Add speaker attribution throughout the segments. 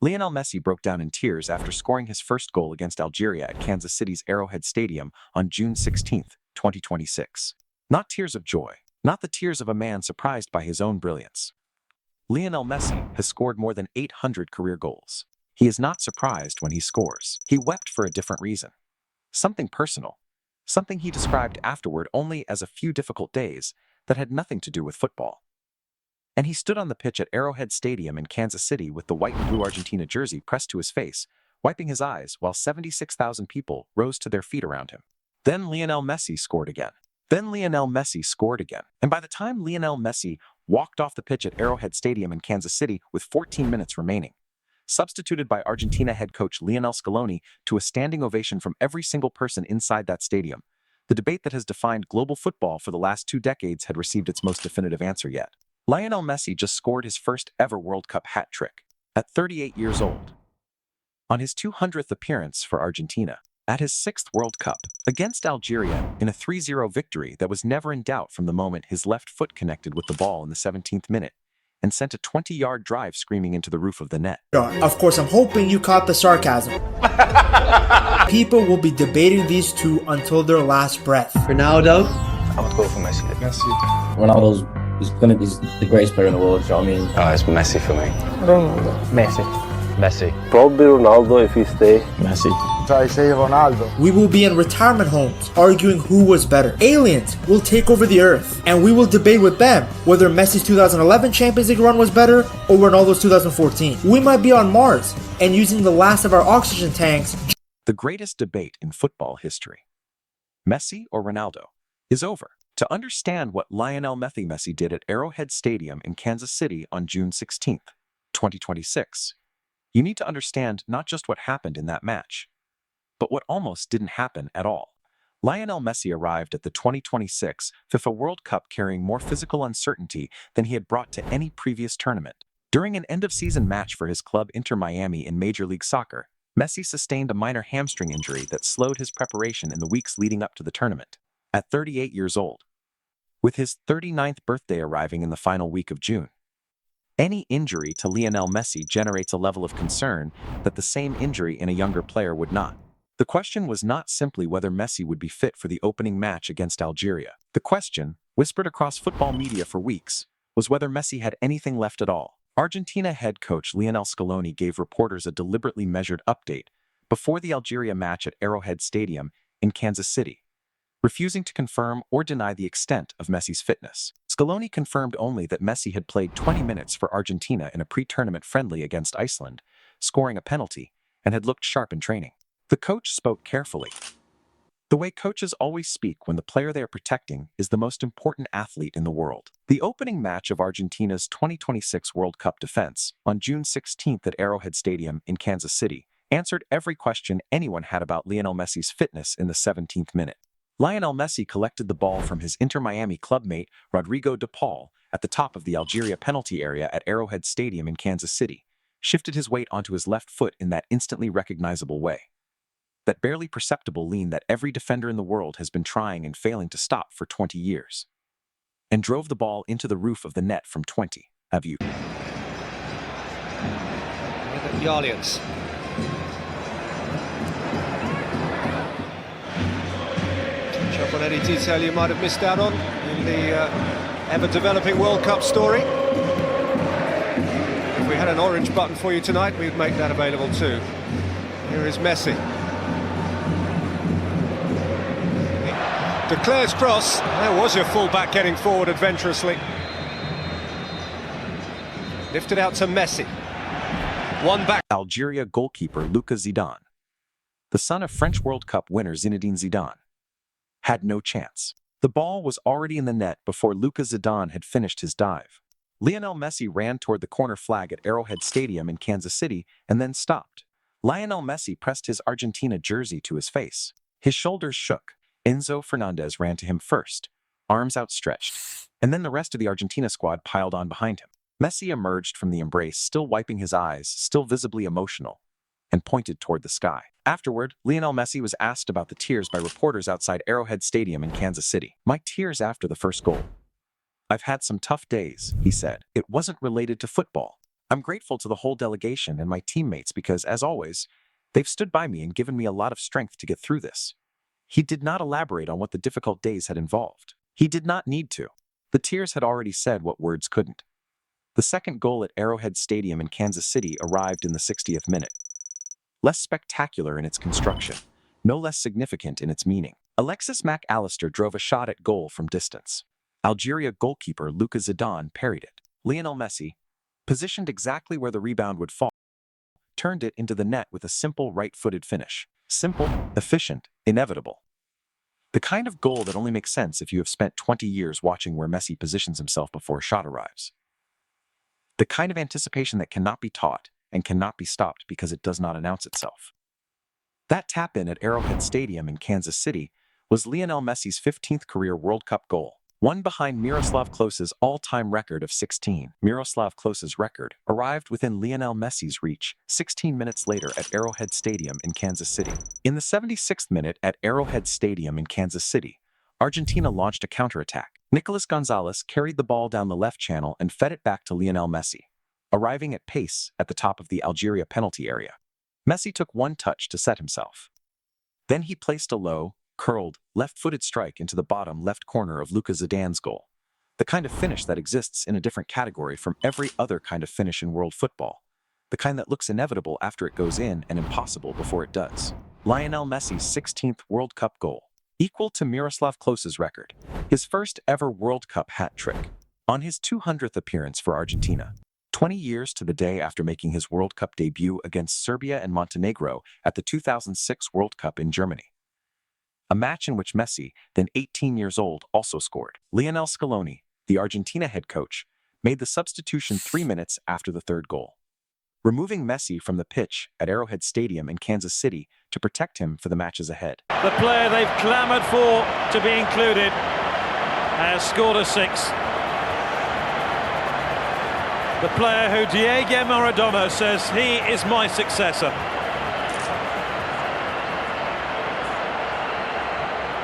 Speaker 1: Lionel Messi broke down in tears after scoring his first goal against Algeria at Kansas City's Arrowhead Stadium on June 16, 2026. Not tears of joy, not the tears of a man surprised by his own brilliance. Lionel Messi has scored more than 800 career goals. He is not surprised when he scores. He wept for a different reason. Something personal. Something he described afterward only as a few difficult days that had nothing to do with football. And he stood on the pitch at Arrowhead Stadium in Kansas City with the white and blue Argentina jersey pressed to his face, wiping his eyes while 76,000 people rose to their feet around him. Then Lionel Messi scored again. And by the time Lionel Messi walked off the pitch at Arrowhead Stadium in Kansas City with 14 minutes remaining, substituted by Argentina head coach Lionel Scaloni to a standing ovation from every single person inside that stadium, the debate that has defined global football for the last 2 decades had received its most definitive answer yet. Lionel Messi just scored his first ever World Cup hat trick at 38 years old. On his 200th appearance for Argentina, at his 6th World Cup, against Algeria in a 3-0 victory that was never in doubt from the moment his left foot connected with the ball in the 17th minute and sent a 20-yard drive screaming into the roof of the net.
Speaker 2: Of course, I'm hoping you caught the sarcasm. People will be debating these two until their last breath.
Speaker 3: Ronaldo?
Speaker 4: I would go for Messi.
Speaker 3: Ronaldo's going to be the greatest player in the world, you know what I mean?
Speaker 4: Oh, it's Messi for me.
Speaker 5: Ronaldo.
Speaker 4: Messi.
Speaker 6: Probably Ronaldo if he stay.
Speaker 5: Messi.
Speaker 6: I say Ronaldo.
Speaker 2: We will be in retirement homes arguing who was better. Aliens will take over the earth, and we will debate with them whether Messi's 2011 Champions League run was better or Ronaldo's 2014. We might be on Mars and using the last of our oxygen tanks.
Speaker 1: The greatest debate in football history, Messi or Ronaldo, is over. To understand what Lionel Messi did at Arrowhead Stadium in Kansas City on June 16, 2026, you need to understand not just what happened in that match, but what almost didn't happen at all. Lionel Messi arrived at the 2026 FIFA World Cup carrying more physical uncertainty than he had brought to any previous tournament. During an end-of-season match for his club Inter Miami in Major League Soccer, Messi sustained a minor hamstring injury that slowed his preparation in the weeks leading up to the tournament. At 38 years old, with his 39th birthday arriving in the final week of June, any injury to Lionel Messi generates a level of concern that the same injury in a younger player would not. The question was not simply whether Messi would be fit for the opening match against Algeria. The question, whispered across football media for weeks, was whether Messi had anything left at all. Argentina head coach Lionel Scaloni gave reporters a deliberately measured update before the Algeria match at Arrowhead Stadium in Kansas City, refusing to confirm or deny the extent of Messi's fitness. Scaloni confirmed only that Messi had played 20 minutes for Argentina in a pre-tournament friendly against Iceland, scoring a penalty, and had looked sharp in training. The coach spoke carefully. The way coaches always speak when the player they are protecting is the most important athlete in the world. The opening match of Argentina's 2026 World Cup defense on June 16th at Arrowhead Stadium in Kansas City answered every question anyone had about Lionel Messi's fitness in the 17th minute. Lionel Messi collected the ball from his Inter Miami clubmate Rodrigo de Paul at the top of the Algeria penalty area at Arrowhead Stadium in Kansas City, shifted his weight onto his left foot in that instantly recognizable way. That barely perceptible lean that every defender in the world has been trying and failing to stop for 20 years, and drove the ball into the roof of the net from 20. Have you?
Speaker 7: Goalless. Check on any detail you might have missed out on in the ever-developing World Cup story. If we had an orange button for you tonight, we'd make that available too. Here is Messi. Declares cross. There was your fullback getting forward adventurously. Lifted out to Messi. One back.
Speaker 1: Algeria goalkeeper Lucas Zidane, the son of French World Cup winner Zinedine Zidane, had no chance. The ball was already in the net before Lucas Zidane had finished his dive. Lionel Messi ran toward the corner flag at Arrowhead Stadium in Kansas City and then stopped. Lionel Messi pressed his Argentina jersey to his face. His shoulders shook. Enzo Fernandez ran to him first, arms outstretched, and then the rest of the Argentina squad piled on behind him. Messi emerged from the embrace, still wiping his eyes, still visibly emotional, and pointed toward the sky. Afterward, Lionel Messi was asked about the tears by reporters outside Arrowhead Stadium in Kansas City. "My tears after the first goal. I've had some tough days," he said. "It wasn't related to football. I'm grateful to the whole delegation and my teammates because, as always, they've stood by me and given me a lot of strength to get through this. He did not elaborate on what the difficult days had involved. He did not need to. The tears had already said what words couldn't. The second goal at Arrowhead Stadium in Kansas City arrived in the 60th minute. Less spectacular in its construction, no less significant in its meaning. Alexis Mac Allister drove a shot at goal from distance. Algeria goalkeeper Luka Zidane parried it. Lionel Messi, positioned exactly where the rebound would fall, turned it into the net with a simple right-footed finish. Simple, efficient, inevitable. The kind of goal that only makes sense if you have spent 20 years watching where Messi positions himself before a shot arrives. The kind of anticipation that cannot be taught and cannot be stopped because it does not announce itself. That tap-in at Arrowhead Stadium in Kansas City was Lionel Messi's 15th career World Cup goal, one behind Miroslav Klose's all-time record of 16. Miroslav Klose's record arrived within Lionel Messi's reach 16 minutes later at Arrowhead Stadium in Kansas City. In the 76th minute at Arrowhead Stadium in Kansas City, Argentina launched a counterattack. Nicolas Gonzalez carried the ball down the left channel and fed it back to Lionel Messi, arriving at pace at the top of the Algeria penalty area. Messi took one touch to set himself. Then he placed a low, curled, left-footed strike into the bottom left corner of Luka Zidane's goal, the kind of finish that exists in a different category from every other kind of finish in world football, the kind that looks inevitable after it goes in and impossible before it does. Lionel Messi's 16th World Cup goal, equal to Miroslav Klose's record, his first ever World Cup hat trick, on his 200th appearance for Argentina, 20 years to the day after making his World Cup debut against Serbia and Montenegro at the 2006 World Cup in Germany. A match in which Messi, then 18 years old, also scored. Lionel Scaloni, the Argentina head coach, made the substitution 3 minutes after the third goal, removing Messi from the pitch at Arrowhead Stadium in Kansas City to protect him for the matches ahead.
Speaker 5: The player they've clamoured for to be included has scored a 6. The player who Diego Maradona says he is my successor.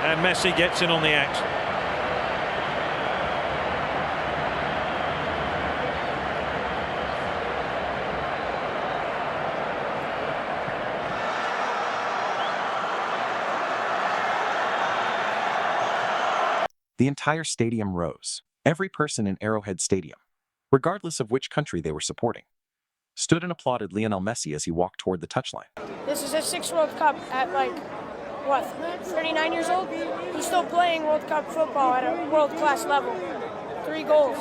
Speaker 5: And Messi gets in on the act.
Speaker 1: The entire stadium rose. Every person in Arrowhead Stadium, regardless of which country they were supporting, stood and applauded Lionel Messi as he walked toward the touchline.
Speaker 8: This is his 6th World Cup at 39 years old? He's still playing World Cup football at a world-class level. 3 goals.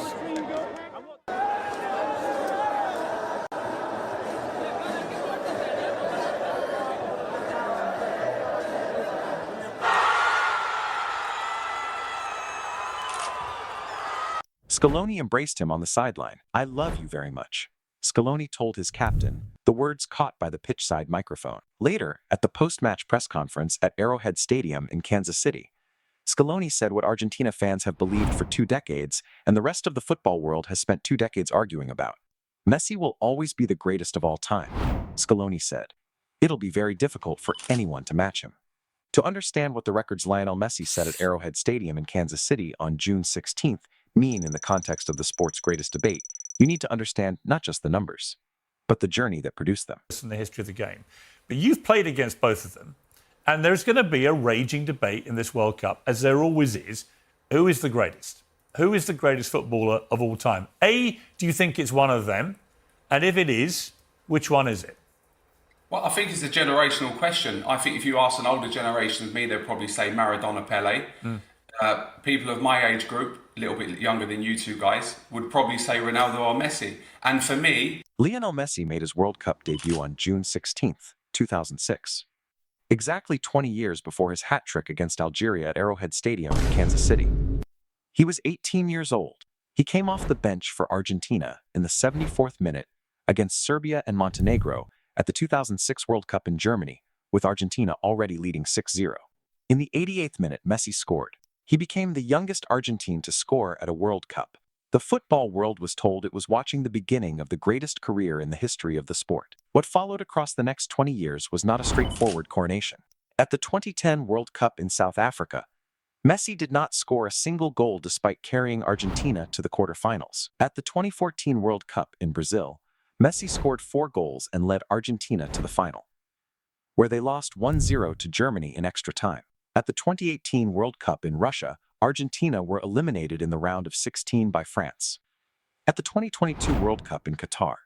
Speaker 1: Scaloni embraced him on the sideline. "I love you very much," Scaloni told his captain, the words caught by the pitch-side microphone. Later, at the post-match press conference at Arrowhead Stadium in Kansas City, Scaloni said what Argentina fans have believed for 2 decades and the rest of the football world has spent 2 decades arguing about. "Messi will always be the greatest of all time," Scaloni said. "It'll be very difficult for anyone to match him." To understand what the records Lionel Messi set at Arrowhead Stadium in Kansas City on June 16th mean in the context of the sport's greatest debate, you need to understand not just the numbers, but the journey that produced them.
Speaker 9: In the history of the game. But you've played against both of them, and there's going to be a raging debate in this World Cup, as there always is. Who is the greatest? Who is the greatest footballer of all time? A, do you think it's one of them? And if it is, which one is it?
Speaker 10: Well, I think it's a generational question. I think if you ask an older generation of me, they'd probably say Maradona, Pele. People of my age group, a little bit younger than you two guys, would probably say Ronaldo or Messi. And for me...
Speaker 1: Lionel Messi made his World Cup debut on June 16th, 2006. Exactly 20 years before his hat trick against Algeria at Arrowhead Stadium in Kansas City. He was 18 years old. He came off the bench for Argentina in the 74th minute against Serbia and Montenegro at the 2006 World Cup in Germany, with Argentina already leading 6-0. In the 88th minute, Messi scored. He became the youngest Argentine to score at a World Cup. The football world was told it was watching the beginning of the greatest career in the history of the sport. What followed across the next 20 years was not a straightforward coronation. At the 2010 World Cup in South Africa, Messi did not score a single goal despite carrying Argentina to the quarterfinals. At the 2014 World Cup in Brazil, Messi scored 4 goals and led Argentina to the final, where they lost 1-0 to Germany in extra time. At the 2018 World Cup in Russia, Argentina were eliminated in the round of 16 by France. At the 2022 World Cup in Qatar,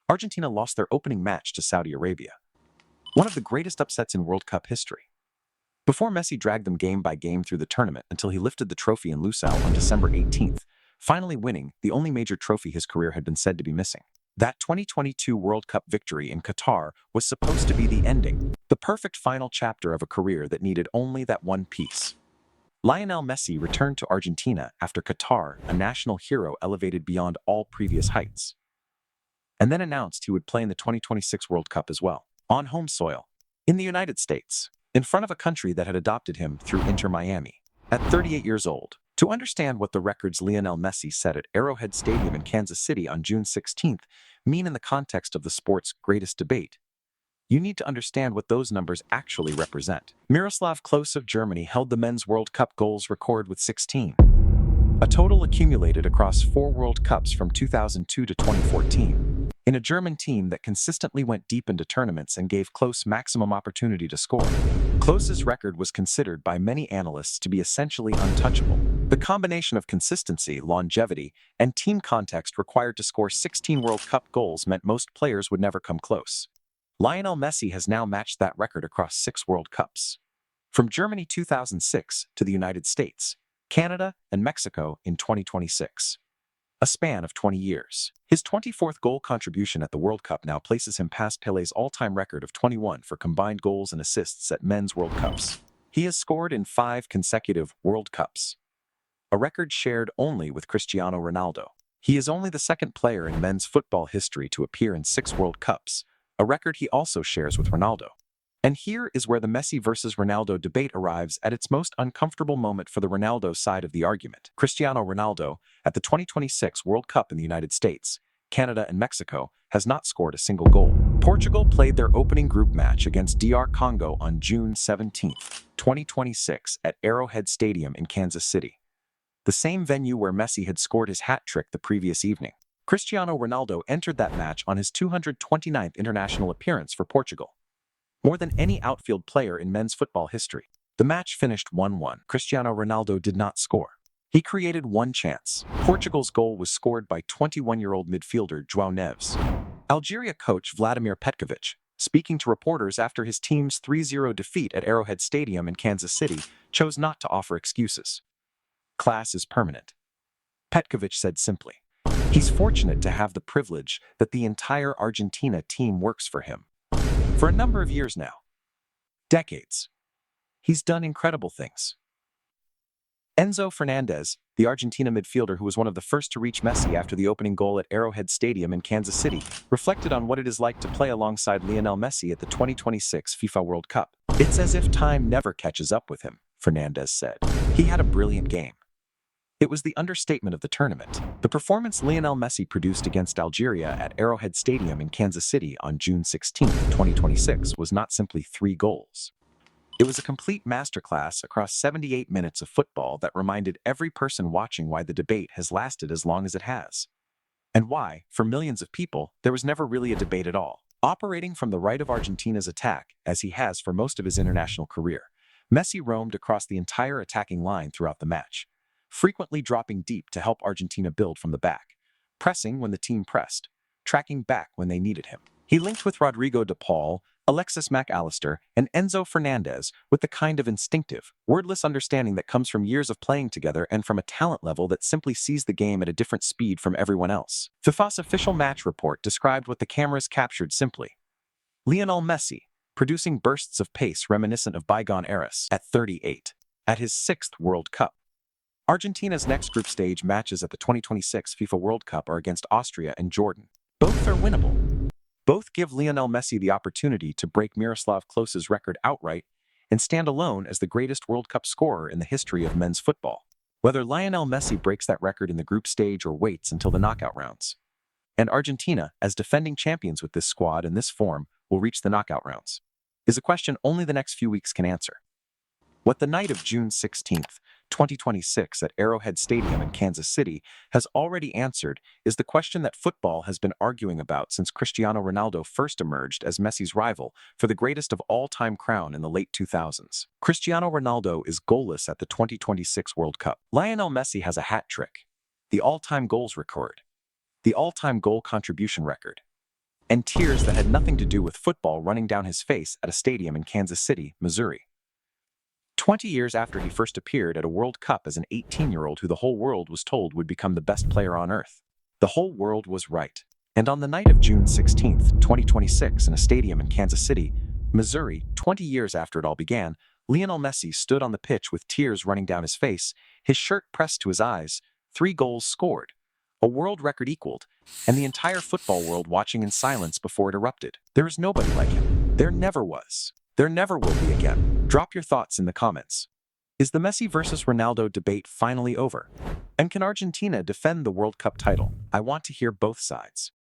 Speaker 1: Argentina lost their opening match to Saudi Arabia, one of the greatest upsets in World Cup history. Before Messi dragged them game by game through the tournament until he lifted the trophy in Lusail on December 18th, finally winning the only major trophy his career had been said to be missing. That 2022 World Cup victory in Qatar was supposed to be the ending, the perfect final chapter of a career that needed only that one piece. Lionel Messi returned to Argentina after Qatar, a national hero elevated beyond all previous heights, and then announced he would play in the 2026 World Cup as well, on home soil, in the United States, in front of a country that had adopted him through Inter Miami. At 38 years old, to understand what the records Lionel Messi set at Arrowhead Stadium in Kansas City on June 16th mean in the context of the sport's greatest debate, you need to understand what those numbers actually represent. Miroslav Klose of Germany held the men's World Cup goals record with 16, a total accumulated across 4 World Cups from 2002 to 2014. In a German team that consistently went deep into tournaments and gave Klose maximum opportunity to score, Klose's record was considered by many analysts to be essentially untouchable. The combination of consistency, longevity, and team context required to score 16 World Cup goals meant most players would never come close. Lionel Messi has now matched that record across 6 World Cups, from Germany 2006 to the United States, Canada, and Mexico in 2026. A span of 20 years. His 24th goal contribution at the World Cup now places him past Pele's all-time record of 21 for combined goals and assists at men's World Cups. He has scored in 5 consecutive World Cups, a record shared only with Cristiano Ronaldo. He is only the second player in men's football history to appear in 6 World Cups, a record he also shares with Ronaldo. And here is where the Messi versus Ronaldo debate arrives at its most uncomfortable moment for the Ronaldo side of the argument. Cristiano Ronaldo, at the 2026 World Cup in the United States, Canada, and Mexico, has not scored a single goal. Portugal played their opening group match against DR Congo on June 17, 2026 at Arrowhead Stadium in Kansas City, the same venue where Messi had scored his hat trick the previous evening. Cristiano Ronaldo entered that match on his 229th international appearance for Portugal, more than any outfield player in men's football history. The match finished 1-1. Cristiano Ronaldo did not score. He created one chance. Portugal's goal was scored by 21-year-old midfielder João Neves. Algeria coach Vladimir Petkovic, speaking to reporters after his team's 3-0 defeat at Arrowhead Stadium in Kansas City, chose not to offer excuses. Class is permanent, Petkovic said simply. He's fortunate to have the privilege that the entire Argentina team works for him. For a number of years now. Decades. He's done incredible things. Enzo Fernandez, the Argentina midfielder who was one of the first to reach Messi after the opening goal at Arrowhead Stadium in Kansas City, reflected on what it is like to play alongside Lionel Messi at the 2026 FIFA World Cup. It's as if time never catches up with him, Fernandez said. He had a brilliant game. It was the understatement of the tournament. The performance Lionel Messi produced against Algeria at Arrowhead Stadium in Kansas City on June 16, 2026 was not simply 3 goals. It was a complete masterclass across 78 minutes of football that reminded every person watching why the debate has lasted as long as it has. And why, for millions of people, there was never really a debate at all. Operating from the right of Argentina's attack, as he has for most of his international career, Messi roamed across the entire attacking line throughout the match, frequently dropping deep to help Argentina build from the back, pressing when the team pressed, tracking back when they needed him. He linked with Rodrigo de Paul, Alexis McAllister, and Enzo Fernandez with the kind of instinctive, wordless understanding that comes from years of playing together and from a talent level that simply sees the game at a different speed from everyone else. FIFA's official match report described what the cameras captured simply. Lionel Messi, producing bursts of pace reminiscent of bygone eras at 38, at his 6th World Cup. Argentina's next group stage matches at the 2026 FIFA World Cup are against Austria and Jordan. Both are winnable. Both give Lionel Messi the opportunity to break Miroslav Klose's record outright and stand alone as the greatest World Cup scorer in the history of men's football. Whether Lionel Messi breaks that record in the group stage or waits until the knockout rounds, and Argentina, as defending champions with this squad and this form, will reach the knockout rounds, is a question only the next few weeks can answer. What the night of June 16th, 2026 at Arrowhead Stadium in Kansas City has already answered is the question that football has been arguing about since Cristiano Ronaldo first emerged as Messi's rival for the greatest of all-time crown in the late 2000s. Cristiano Ronaldo is goalless at the 2026 World Cup. Lionel Messi has a hat trick, the all-time goals record, the all-time goal contribution record, and tears that had nothing to do with football running down his face at a stadium in Kansas City, Missouri. 20 years after he first appeared at a World Cup as an 18-year-old who the whole world was told would become the best player on earth. The whole world was right. And on the night of June 16, 2026, in a stadium in Kansas City, Missouri, 20 years after it all began, Lionel Messi stood on the pitch with tears running down his face, his shirt pressed to his eyes, 3 goals scored, a world record equaled, and the entire football world watching in silence before it erupted. There is nobody like him. There never was. There never will be again. Drop your thoughts in the comments. Is the Messi versus Ronaldo debate finally over? And can Argentina defend the World Cup title? I want to hear both sides.